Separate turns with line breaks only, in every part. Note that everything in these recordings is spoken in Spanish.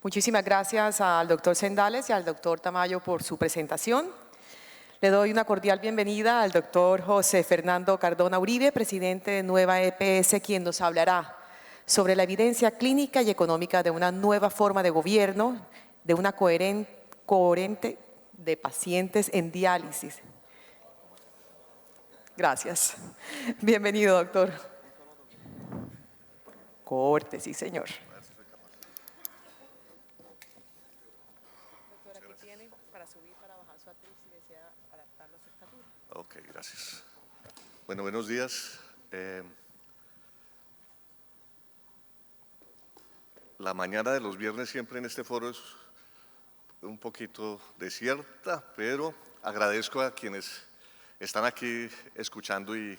Muchísimas gracias al doctor Sendales y al doctor Tamayo por su presentación. Le doy una cordial bienvenida al doctor José Fernando Cardona Uribe, presidente de Nueva EPS, quien nos hablará sobre la evidencia clínica y económica de una nueva forma de gobierno, de una coherente de pacientes en diálisis. Gracias. Bienvenido, doctor. Corte, sí, señor.
Ok, gracias. Bueno, buenos días. La mañana de los viernes siempre en este foro es un poquito desierta, pero agradezco a quienes están aquí escuchando y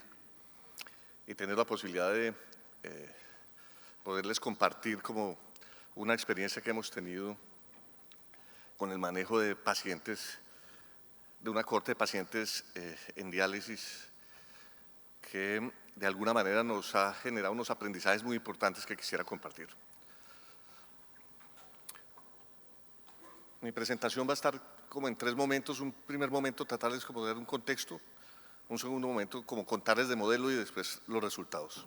tener la posibilidad de poderles compartir como una experiencia que hemos tenido con el manejo de pacientes, de una corte de pacientes en diálisis que de alguna manera nos ha generado unos aprendizajes muy importantes que quisiera compartir. Mi presentación va a estar como en tres momentos. Un primer momento tratarles como de dar un contexto, un segundo momento como contarles de modelo y después los resultados.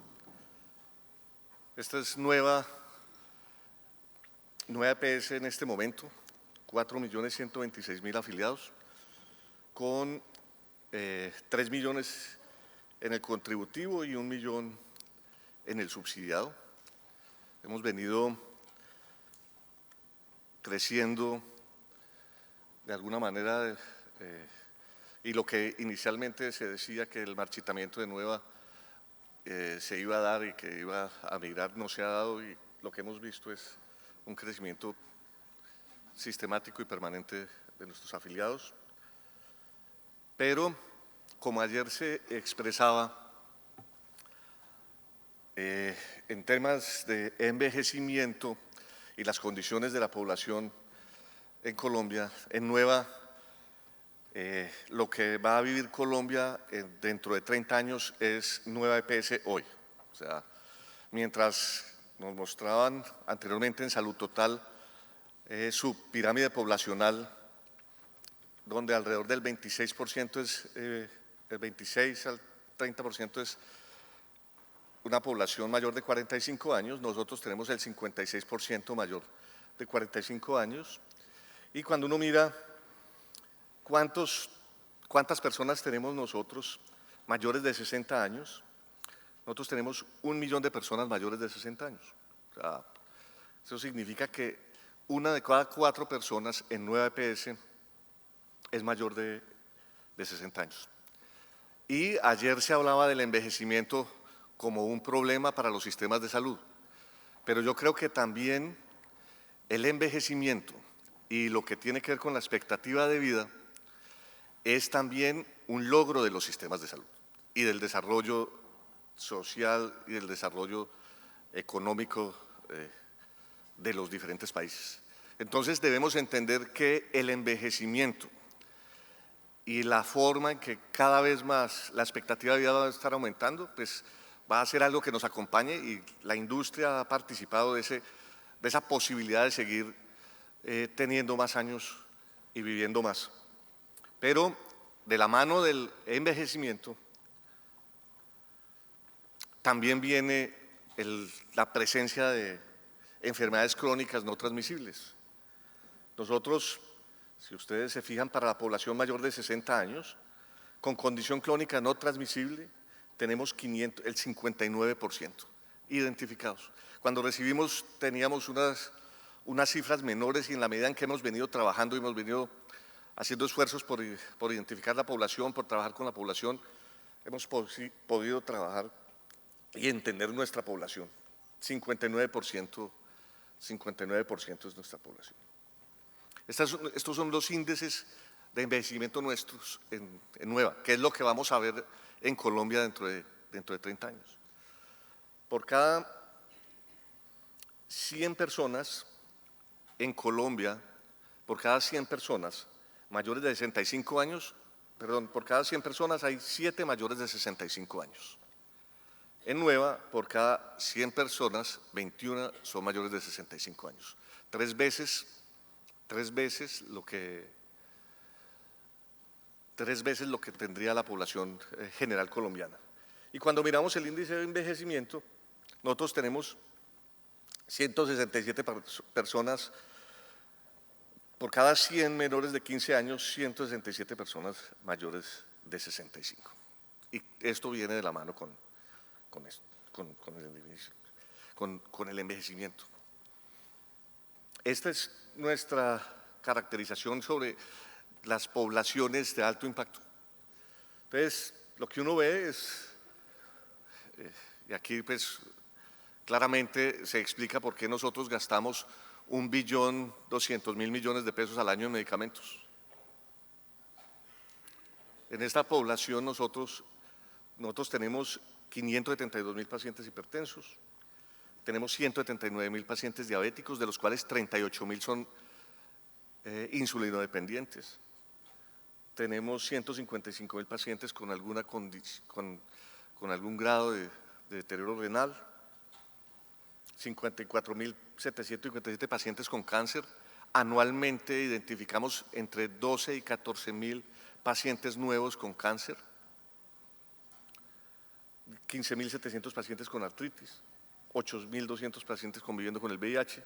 Esta es nueva EPS en este momento, 4.126.000 afiliados, con 3 millones en el contributivo y 1 millón en el subsidiado. Hemos venido creciendo de alguna manera y lo que inicialmente se decía que el marchitamiento de Nueva se iba a dar y que iba a migrar no se ha dado, y lo que hemos visto es un crecimiento sistemático y permanente de nuestros afiliados. Pero, como ayer se expresaba, en temas de envejecimiento y las condiciones de la población en Colombia, en Nueva, lo que va a vivir Colombia dentro de 30 años es Nueva EPS hoy. O sea, mientras nos mostraban anteriormente en Salud Total su pirámide poblacional, donde alrededor del 26% es, el 26 al 30% es una población mayor de 45 años, nosotros tenemos el 56% mayor de 45 años. Y cuando uno mira cuántas personas tenemos nosotros mayores de 60 años, nosotros tenemos 1 millón de personas mayores de 60 años. O sea, eso significa que una de cada 4 personas en Nueva EPS es mayor de 60 años. Y ayer se hablaba del envejecimiento como un problema para los sistemas de salud, pero yo creo que también el envejecimiento y lo que tiene que ver con la expectativa de vida es también un logro de los sistemas de salud y del desarrollo social y del desarrollo económico de los diferentes países. Entonces debemos entender que el envejecimiento y la forma en que cada vez más la expectativa de vida va a estar aumentando, pues va a ser algo que nos acompañe, y la industria ha participado de esa posibilidad de seguir teniendo más años y viviendo más. Pero de la mano del envejecimiento también viene la presencia de enfermedades crónicas no transmisibles. Nosotros, si ustedes se fijan, para la población mayor de 60 años, con condición crónica no transmisible, tenemos el 59% identificados. Cuando recibimos teníamos unas cifras menores, y en la medida en que hemos venido trabajando y hemos venido haciendo esfuerzos por identificar la población, por trabajar con la población, hemos podido trabajar y entender nuestra población. 59% es nuestra población. Estos son los índices de envejecimiento nuestros en Nueva, que es lo que vamos a ver en Colombia dentro de 30 años. Por cada 100 personas en Colombia, por cada 100 personas mayores de 65 años, por cada 100 personas hay 7 mayores de 65 años. En Nueva, por cada 100 personas, 21 son mayores de 65 años. tres veces lo que tendría la población general colombiana. Y cuando miramos el índice de envejecimiento, nosotros tenemos 167 personas, por cada 100 menores de 15 años, 167 personas mayores de 65. Y esto viene de la mano con el envejecimiento. Esta es nuestra caracterización sobre las poblaciones de alto impacto. Entonces, lo que uno ve es, y aquí pues claramente se explica por qué nosotros gastamos 1.200.000.000.000 de pesos al año en medicamentos. En esta población nosotros tenemos 572.000 pacientes hipertensos, tenemos 179.000 pacientes diabéticos, de los cuales 38.000 son insulinodependientes. Tenemos 155.000 pacientes con algún grado de deterioro renal, 54.757 pacientes con cáncer. Anualmente identificamos entre 12 y 14.000 pacientes nuevos con cáncer, 15.700 pacientes con artritis, 8.200 pacientes conviviendo con el VIH,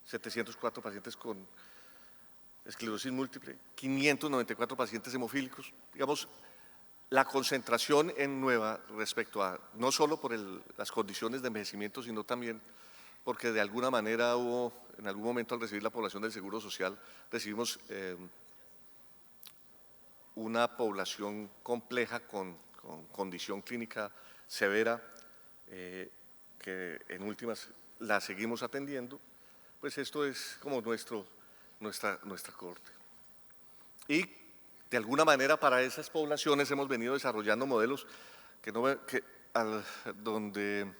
704 pacientes con esclerosis múltiple, 594 pacientes hemofílicos. Digamos, la concentración en Nueva respecto a, no solo por las condiciones de envejecimiento, sino también porque de alguna manera hubo, en algún momento al recibir la población del Seguro Social, recibimos una población compleja con condición clínica severa, que en últimas la seguimos atendiendo. Pues esto es como nuestra cohorte. Y de alguna manera para esas poblaciones hemos venido desarrollando modelos donde,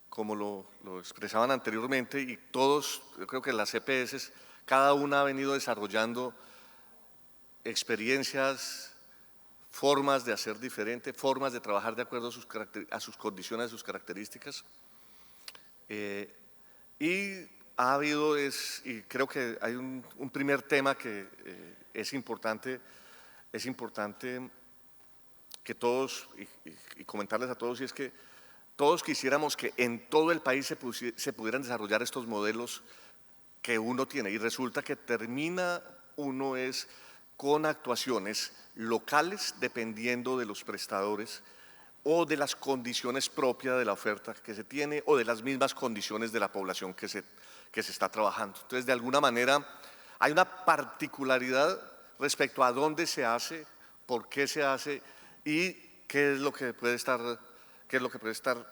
como lo expresaban anteriormente, y todos, yo creo que las EPS, cada una ha venido desarrollando experiencias, formas de hacer diferente, formas de trabajar de acuerdo a sus condiciones, a sus características. Y ha habido, y creo que hay un primer tema que es importante que todos, y comentarles a todos, y es que todos quisiéramos que en todo el país se pudieran desarrollar estos modelos que uno tiene, y resulta que termina uno con actuaciones locales dependiendo de los prestadores o de las condiciones propias de la oferta que se tiene o de las mismas condiciones de la población que se está trabajando. Entonces, de alguna manera, hay una particularidad respecto a dónde se hace, por qué se hace y qué es lo que puede estar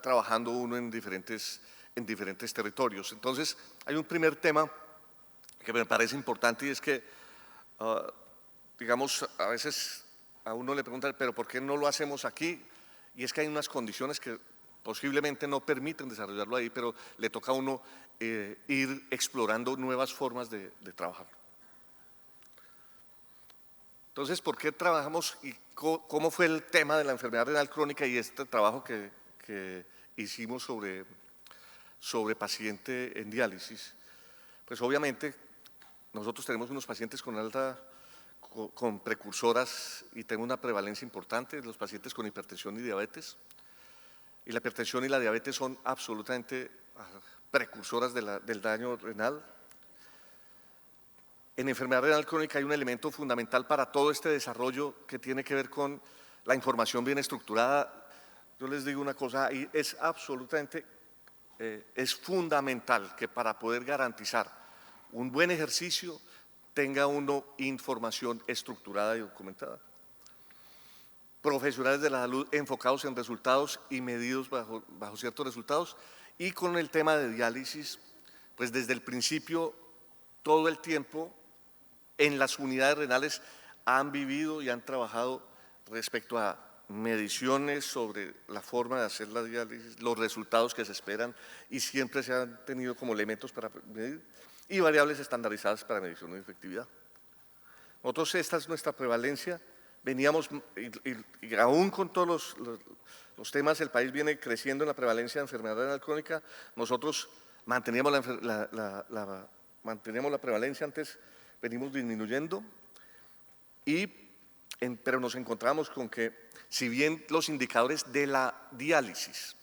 trabajando uno en diferentes territorios. Entonces, hay un primer tema que me parece importante, y es que, digamos, a veces a uno le preguntan, pero ¿por qué no lo hacemos aquí? Y es que hay unas condiciones que posiblemente no permiten desarrollarlo ahí, pero le toca a uno ir explorando nuevas formas de trabajar. Entonces, ¿por qué trabajamos y cómo fue el tema de la enfermedad renal crónica y este trabajo que hicimos sobre paciente en diálisis? Pues obviamente nosotros tenemos unos pacientes con precursoras y tenemos una prevalencia importante de los pacientes con hipertensión y diabetes. Y la hipertensión y la diabetes son absolutamente precursoras del daño renal. En enfermedad renal crónica hay un elemento fundamental para todo este desarrollo que tiene que ver con la información bien estructurada. Yo les digo una cosa, y es absolutamente, es fundamental que para poder garantizar un buen ejercicio tenga uno información estructurada y documentada. Profesionales de la salud enfocados en resultados y medidos bajo ciertos resultados. Y con el tema de diálisis, pues desde el principio, todo el tiempo, en las unidades renales han vivido y han trabajado respecto a mediciones sobre la forma de hacer la diálisis, los resultados que se esperan, y siempre se han tenido como elementos para medir, y variables estandarizadas para medición de efectividad. Nosotros, esta es nuestra prevalencia. Veníamos, y aún con todos los temas, el país viene creciendo en la prevalencia de enfermedad renal crónica. Nosotros manteníamos manteníamos la prevalencia, antes venimos disminuyendo, pero nos encontramos con que, si bien los indicadores de la diálisis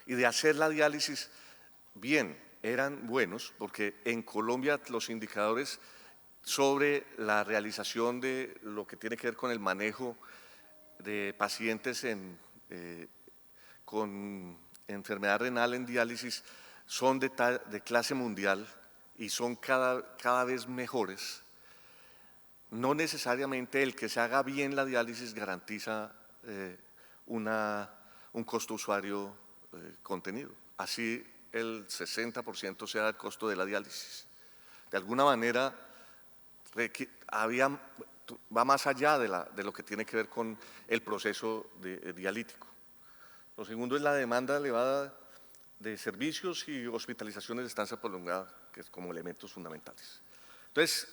y de hacer la diálisis bien eran buenos, porque en Colombia los indicadores sobre la realización de lo que tiene que ver con el manejo de pacientes con enfermedad renal en diálisis son de clase mundial y son cada vez mejores. No necesariamente el que se haga bien la diálisis garantiza un costo usuario contenido. Así el 60% sea el costo de la diálisis. De alguna manera va más allá de lo que tiene que ver con el proceso dialítico. Lo segundo es la demanda elevada de servicios y hospitalizaciones de estancia prolongada, que es como elementos fundamentales. Entonces,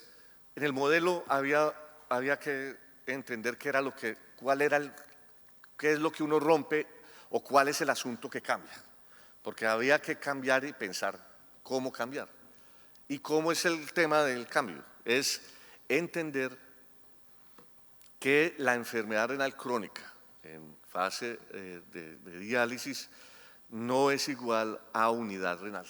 en el modelo había que entender qué es lo que uno rompe o cuál es el asunto que cambia, porque había que cambiar y pensar cómo cambiar. ¿Y cómo es el tema del cambio? Es entender que la enfermedad renal crónica en fase de diálisis no es igual a unidad renal,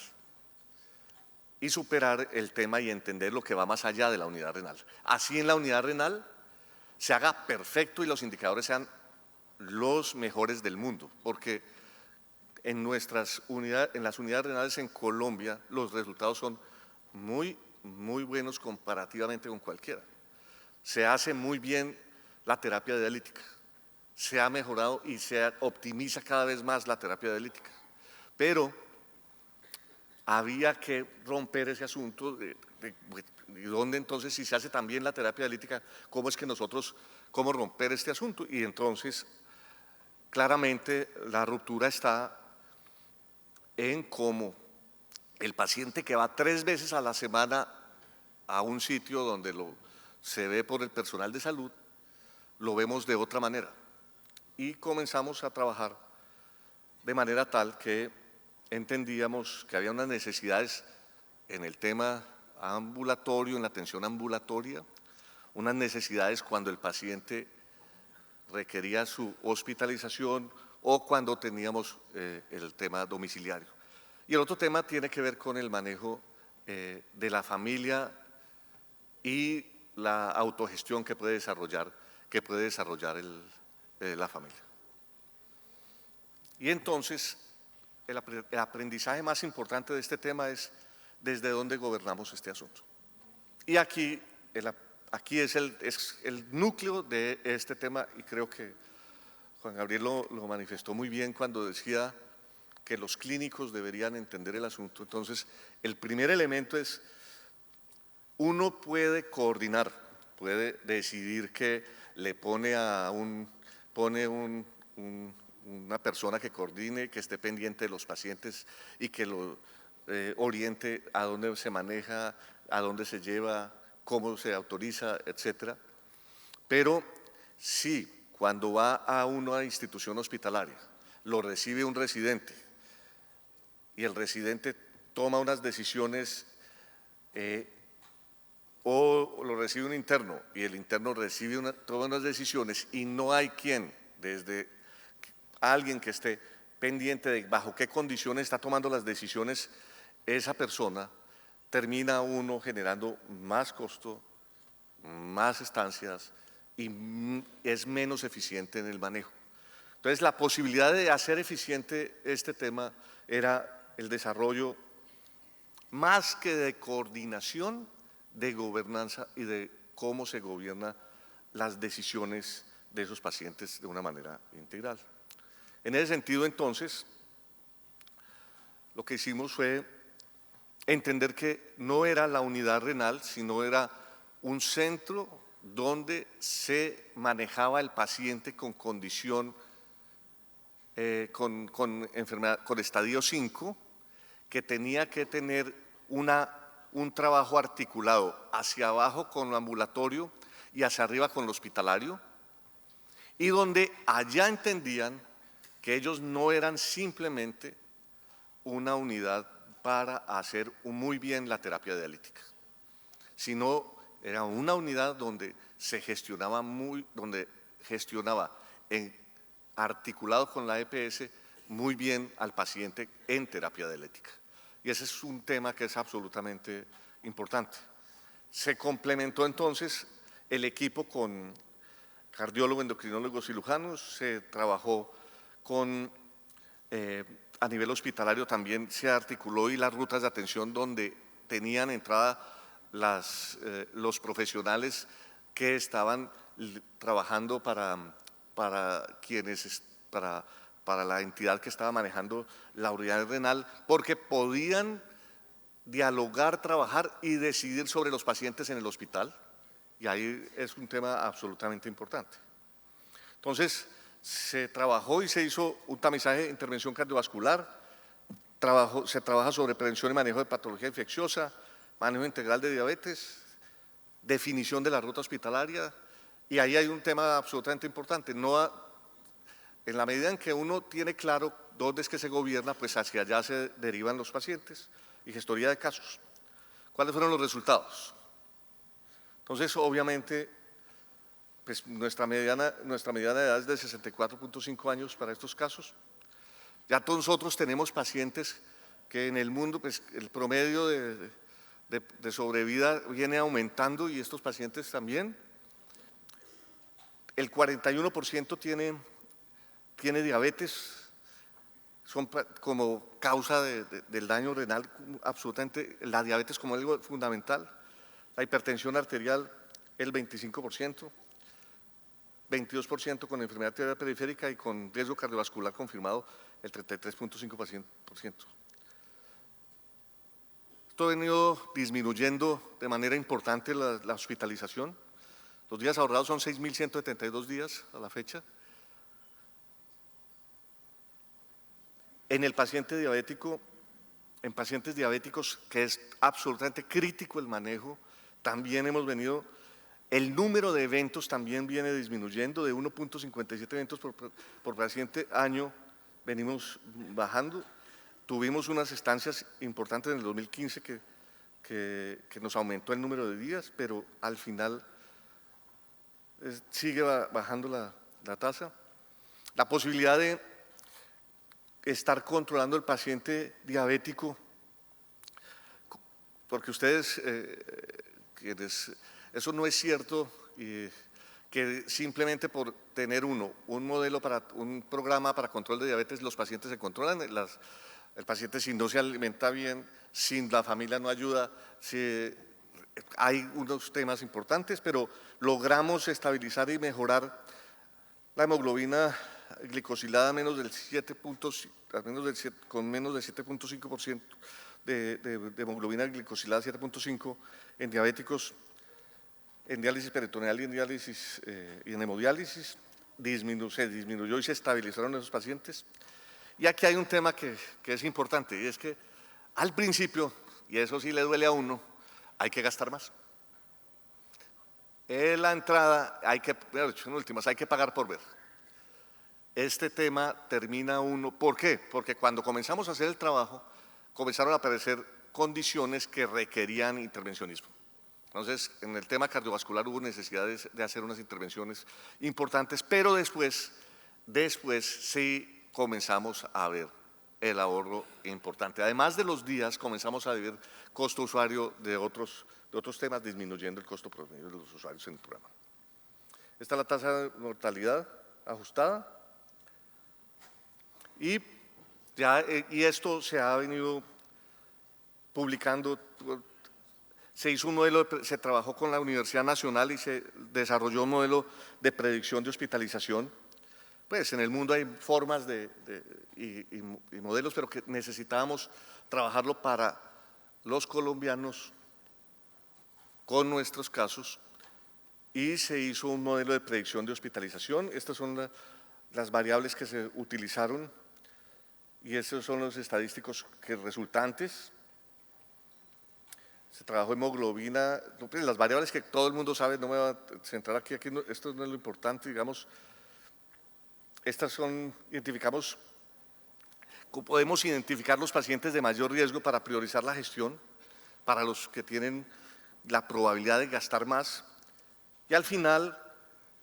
y superar el tema y entender lo que va más allá de la unidad renal. Así en la unidad renal se haga perfecto y los indicadores sean los mejores del mundo, porque en las unidades renales en Colombia los resultados son muy buenos comparativamente con cualquiera. Se hace muy bien la terapia dialítica, se ha mejorado y se optimiza cada vez más la terapia dialítica, pero había que romper ese asunto de dónde entonces, si se hace también la terapia dialítica, cómo romper este asunto. Y entonces, claramente, la ruptura está en cómo el paciente que va 3 veces a la semana a un sitio donde se ve por el personal de salud, lo vemos de otra manera. Y comenzamos a trabajar de manera tal que entendíamos que había unas necesidades en el tema ambulatorio, en la atención ambulatoria, unas necesidades cuando el paciente requería su hospitalización o cuando teníamos el tema domiciliario. Y el otro tema tiene que ver con el manejo de la familia y la autogestión que puede desarrollar la familia. Y entonces, el aprendizaje más importante de este tema es desde dónde gobernamos este asunto. Y aquí es el núcleo de este tema, y creo que Juan Gabriel lo manifestó muy bien cuando decía que los clínicos deberían entender el asunto. Entonces, el primer elemento es, uno puede coordinar, puede decidir que le pone una persona que coordine, que esté pendiente de los pacientes y que lo oriente a dónde se maneja, a dónde se lleva, cómo se autoriza, etcétera. Pero sí, cuando va a una institución hospitalaria, lo recibe un residente y el residente toma unas decisiones, o lo recibe un interno y el interno toma unas decisiones y no hay quien, desde alguien que esté pendiente de bajo qué condiciones está tomando las decisiones esa persona, termina uno generando más costo, más estancias y es menos eficiente en el manejo. Entonces, la posibilidad de hacer eficiente este tema era el desarrollo, más que de coordinación, de gobernanza y de cómo se gobiernan las decisiones de esos pacientes de una manera integral. En ese sentido, entonces, lo que hicimos fue entender que no era la unidad renal, sino era un centro donde se manejaba el paciente con condición, con enfermedad, con estadio 5, que tenía que tener un trabajo articulado hacia abajo con lo ambulatorio y hacia arriba con lo hospitalario, y donde allá entendían que ellos no eran simplemente una unidad para hacer muy bien la terapia dialítica, sino era una unidad donde se gestionaba articulado con la EPS muy bien al paciente en terapia dialética. Y ese es un tema que es absolutamente importante. Se complementó entonces el equipo con cardiólogos, endocrinólogos, cirujanos, se trabajó con, a nivel hospitalario también se articuló y las rutas de atención donde tenían entrada los profesionales que estaban trabajando para la entidad que estaba manejando la unidad renal, porque podían dialogar, trabajar y decidir sobre los pacientes en el hospital, y ahí es un tema absolutamente importante. Entonces, se trabajó y se hizo un tamizaje de intervención cardiovascular, se trabaja sobre prevención y manejo de patología infecciosa, manejo integral de diabetes, definición de la ruta hospitalaria, y ahí hay un tema absolutamente importante. En la medida en que uno tiene claro dónde es que se gobierna, pues hacia allá se derivan los pacientes y gestoría de casos. ¿Cuáles fueron los resultados? Entonces, obviamente, pues nuestra mediana de edad es de 64.5 años para estos casos. Ya nosotros tenemos pacientes que en el mundo, pues el promedio de sobrevida viene aumentando, y estos pacientes también. El 41% tiene diabetes, son como causa del daño renal, absolutamente, la diabetes como algo fundamental. La hipertensión arterial, el 25%, 22% con enfermedad arterial periférica y con riesgo cardiovascular confirmado, el 33.5%. Esto ha venido disminuyendo de manera importante la hospitalización. Los días ahorrados son 6.172 días a la fecha. En el paciente diabético, en pacientes diabéticos, que es absolutamente crítico el manejo, también hemos venido, el número de eventos también viene disminuyendo de 1.57 eventos por paciente año, venimos bajando. Tuvimos unas estancias importantes en el 2015 que nos aumentó el número de días, pero al final sigue bajando la tasa. La posibilidad de estar controlando el paciente diabético, porque ustedes, eso no es cierto, que simplemente por tener un programa para control de diabetes los pacientes se controlan. El paciente, si no se alimenta bien, si la familia no ayuda, hay unos temas importantes, pero logramos estabilizar y mejorar la hemoglobina glicosilada con menos del 7.5% de hemoglobina glicosilada, 7.5 en diabéticos, en diálisis peritoneal y en diálisis y en hemodiálisis. Se disminuyó y se estabilizaron esos pacientes. Y aquí hay un tema que es importante, y es que al principio, y eso sí le duele a uno, hay que gastar más. En la entrada en últimas hay que pagar por ver. Este tema termina uno, ¿por qué? Porque cuando comenzamos a hacer el trabajo, comenzaron a aparecer condiciones que requerían intervencionismo. Entonces, en el tema cardiovascular hubo necesidades de hacer unas intervenciones importantes, pero después sí comenzamos a ver el ahorro importante. Además de los días, comenzamos a ver costo usuario de otros temas, disminuyendo el costo promedio de los usuarios en el programa. Esta es la tasa de mortalidad ajustada. Y esto se ha venido publicando. Se hizo un modelo, se trabajó con la Universidad Nacional y se desarrolló un modelo de predicción de hospitalización. Pues en el mundo hay formas y modelos, pero que necesitábamos trabajarlo para los colombianos con nuestros casos, y se hizo un modelo de predicción de hospitalización. Estas son las variables que se utilizaron y estos son los estadísticos resultantes. Se trabajó hemoglobina, pues las variables que todo el mundo sabe, no me voy a centrar aquí esto no es lo importante, digamos. Estas son, identificamos podemos identificar los pacientes de mayor riesgo para priorizar la gestión, para los que tienen la probabilidad de gastar más. Y al final,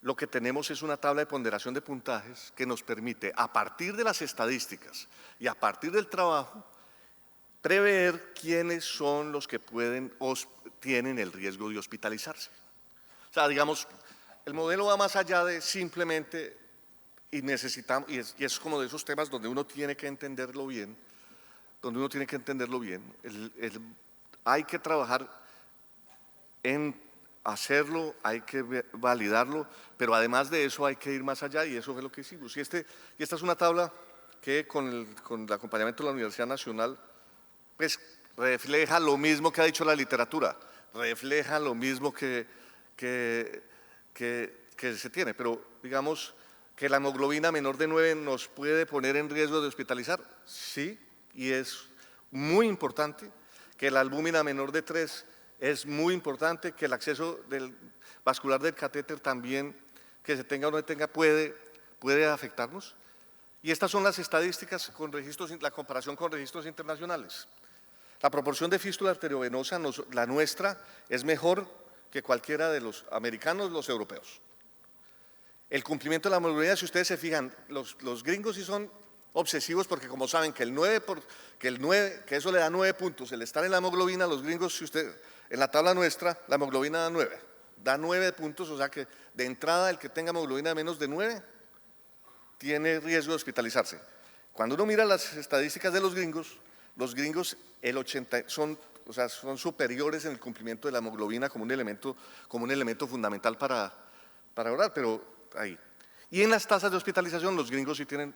lo que tenemos es una tabla de ponderación de puntajes que nos permite, a partir de las estadísticas y a partir del trabajo, prever quiénes son los que pueden o tienen el riesgo de hospitalizarse. O sea, digamos, el modelo va más allá de simplemente, y necesitamos, y es como de esos temas donde uno tiene que entenderlo bien, hay que trabajar en hacerlo, hay que validarlo, pero además de eso hay que ir más allá y eso fue lo que hicimos. Y esta es una tabla que con el acompañamiento de la Universidad Nacional pues refleja lo mismo que ha dicho la literatura, refleja lo mismo que se tiene, pero digamos que la hemoglobina menor de 9 nos puede poner en riesgo de hospitalizar, sí, y es muy importante que la albúmina menor de 3 es muy importante, que el acceso vascular del catéter también, que se tenga o no tenga, puede afectarnos. Y estas son las estadísticas con registros, la comparación con registros internacionales. La proporción de fístula arteriovenosa, la nuestra, es mejor que cualquiera de los americanos, los europeos. El cumplimiento de la hemoglobina, si ustedes se fijan, los gringos sí son obsesivos porque como saben que que eso le da 9 puntos, el estar en la hemoglobina, los gringos, si usted, en la tabla nuestra, la hemoglobina da 9 puntos, o sea que de entrada el que tenga hemoglobina de menos de 9 tiene riesgo de hospitalizarse. Cuando uno mira las estadísticas de los gringos el 80 son superiores en el cumplimiento de la hemoglobina como un elemento fundamental para orar, pero ahí. Y en las tasas de hospitalización, los gringos sí tienen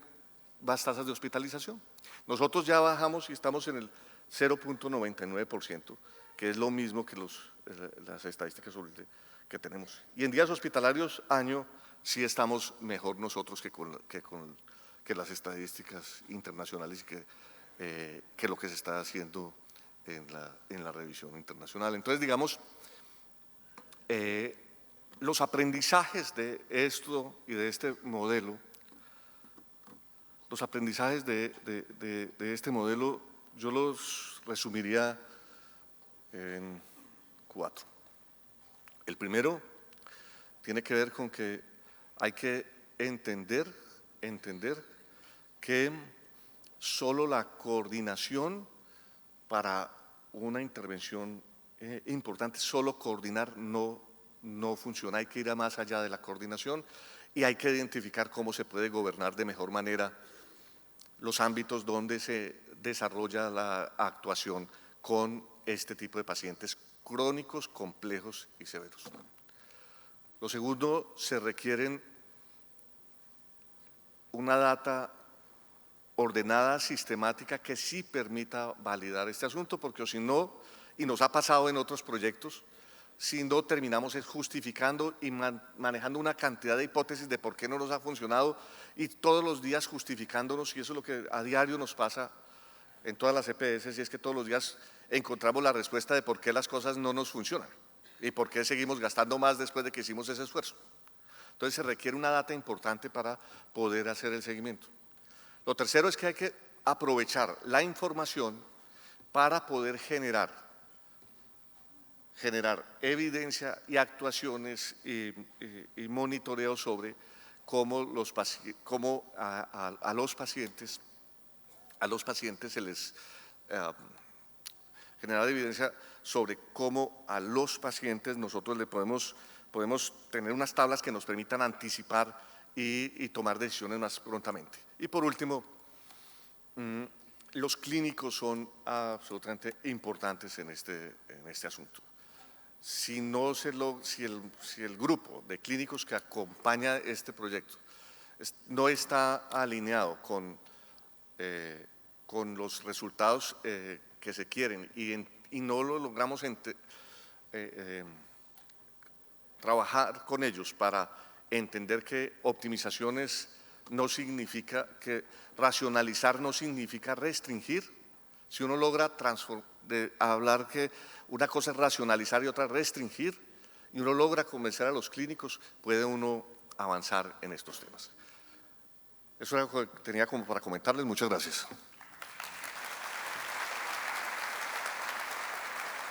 más tasas de hospitalización. Nosotros ya bajamos y estamos en el 0.99%, que es lo mismo que las estadísticas que tenemos. Y en días hospitalarios año sí estamos mejor nosotros que las estadísticas internacionales y que lo que se está haciendo en la revisión internacional. Entonces, digamos, los aprendizajes de esto y de este modelo, yo los resumiría en 4. El primero tiene que ver con que hay que entender que solo la coordinación para una intervención importante, solo coordinar no funciona, hay que ir a más allá de la coordinación y hay que identificar cómo se puede gobernar de mejor manera los ámbitos donde se desarrolla la actuación con este tipo de pacientes crónicos, complejos y severos. Lo segundo, se requieren una data ordenada, sistemática, que sí permita validar este asunto, porque si no, y nos ha pasado en otros proyectos, si no terminamos justificando y manejando una cantidad de hipótesis de por qué no nos ha funcionado y todos los días justificándonos, y eso es lo que a diario nos pasa en todas las EPS, y es que todos los días encontramos la respuesta de por qué las cosas no nos funcionan y por qué seguimos gastando más después de que hicimos ese esfuerzo. Entonces se requiere una data importante para poder hacer el seguimiento. Lo tercero es que hay que aprovechar la información para poder generar evidencia y actuaciones y monitoreo sobre cómo a los pacientes se les generar evidencia sobre cómo a los pacientes nosotros le podemos tener unas tablas que nos permitan anticipar y tomar decisiones más prontamente. Y por último, los clínicos son absolutamente importantes en este asunto. Si el grupo de clínicos que acompaña este proyecto no está alineado con los resultados que se quieren y no lo logramos trabajar con ellos para entender que optimizaciones no significa, que racionalizar no significa restringir. Si uno logra hablar que una cosa es racionalizar y otra restringir, y uno logra convencer a los clínicos, puede uno avanzar en estos temas. Eso era lo que tenía como para comentarles. Muchas gracias.